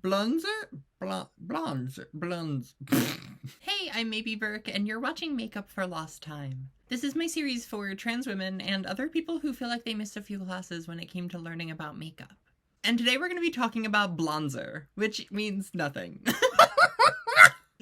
Blondes. Hey, I'm maybe Burke, and you're watching Makeup for Lost Time. This is my series for trans women and other people who feel like they missed a few classes when it came to learning about makeup. And today we're going to be talking about bronzer, which means nothing.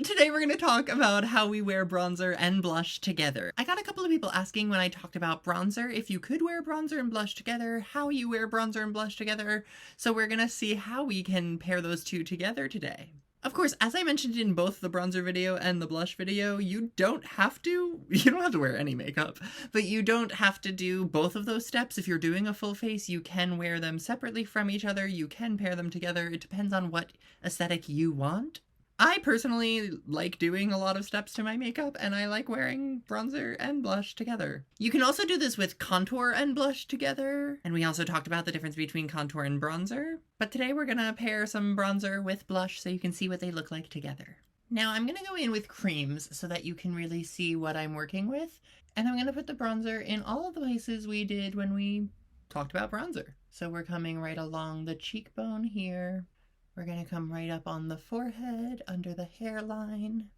Today we're going to talk about how we wear bronzer and blush together. I got a couple of people asking when I talked about bronzer if you could wear bronzer and blush together, how you wear bronzer and blush together, so we're going to see how we can pair those two together today. Of course, as I mentioned in both the bronzer video and the blush video, you don't have to wear any makeup, but you don't have to do both of those steps. If you're doing a full face, you can wear them separately from each other, you can pair them together, it depends on what aesthetic you want. I personally like doing a lot of steps to my makeup, and I like wearing bronzer and blush together. You can also do this with contour and blush together, and we also talked about the difference between contour and bronzer. But today we're gonna pair some bronzer with blush so you can see what they look like together. Now I'm gonna go in with creams so that you can really see what I'm working with, and I'm gonna put the bronzer in all of the places we did when we talked about bronzer. So we're coming right along the cheekbone here. We're going to come right up on the forehead, under the hairline,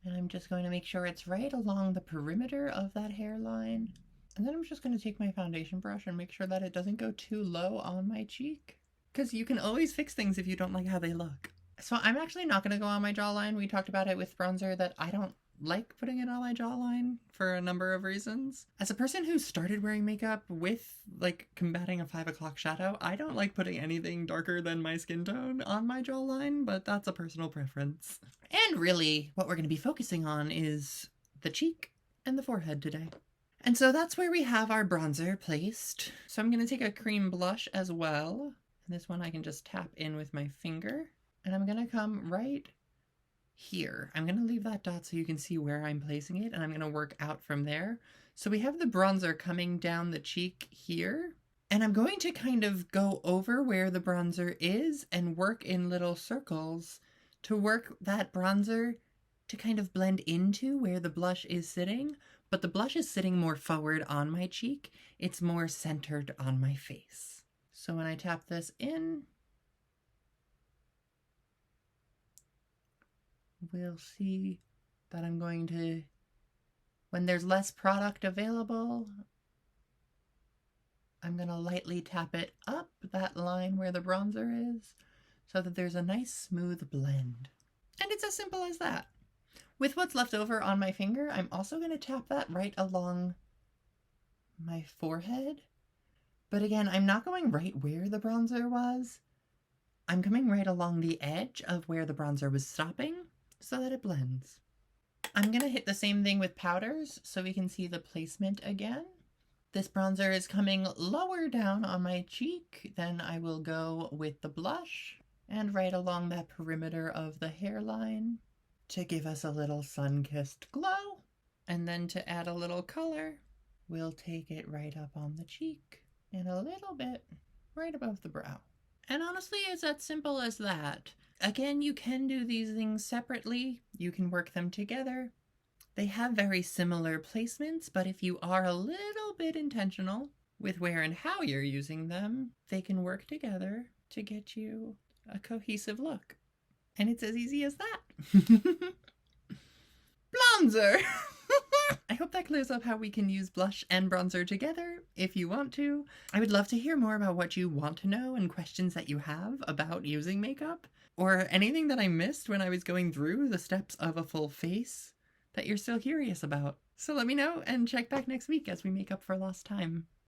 and I'm just going to make sure it's right along the perimeter of that hairline. And then I'm just going to take my foundation brush and make sure that it doesn't go too low on my cheek, because you can always fix things if you don't like how they look. So I'm actually not going to go on my jawline. We talked about it with bronzer that I don't like putting it on my jawline for a number of reasons. As a person who started wearing makeup with combating a 5 o'clock shadow, I don't like putting anything darker than my skin tone on my jawline, but that's a personal preference. And really what we're going to be focusing on is the cheek and the forehead today. And so that's where we have our bronzer placed. So I'm going to take a cream blush as well. And this one I can just tap in with my finger. And I'm going to come right here. I'm going to leave that dot so you can see where I'm placing it, and I'm going to work out from there. So we have the bronzer coming down the cheek here, and I'm going to kind of go over where the bronzer is and work in little circles to work that bronzer to kind of blend into where the blush is sitting, but the blush is sitting more forward on my cheek. It's more centered on my face. So when I tap this in, we'll see that I'm going to, when there's less product available, I'm going to lightly tap it up that line where the bronzer is so that there's a nice smooth blend. And it's as simple as that. With what's left over on my finger, I'm also going to tap that right along my forehead. But again, I'm not going right where the bronzer was. I'm coming right along the edge of where the bronzer was stopping, so that it blends. I'm going to hit the same thing with powders so we can see the placement again. This bronzer is coming lower down on my cheek, then I will go with the blush and right along that perimeter of the hairline to give us a little sun-kissed glow. And then to add a little color, we'll take it right up on the cheek and a little bit right above the brow. And honestly, it's as simple as that. Again, you can do these things separately. You can work them together. They have very similar placements, but if you are a little bit intentional with where and how you're using them, they can work together to get you a cohesive look. And it's as easy as that. Bronzer! I hope that clears up how we can use blush and bronzer together if you want to. I would love to hear more about what you want to know and questions that you have about using makeup, or anything that I missed when I was going through the steps of a full face that you're still curious about. So let me know and check back next week as we make up for lost time.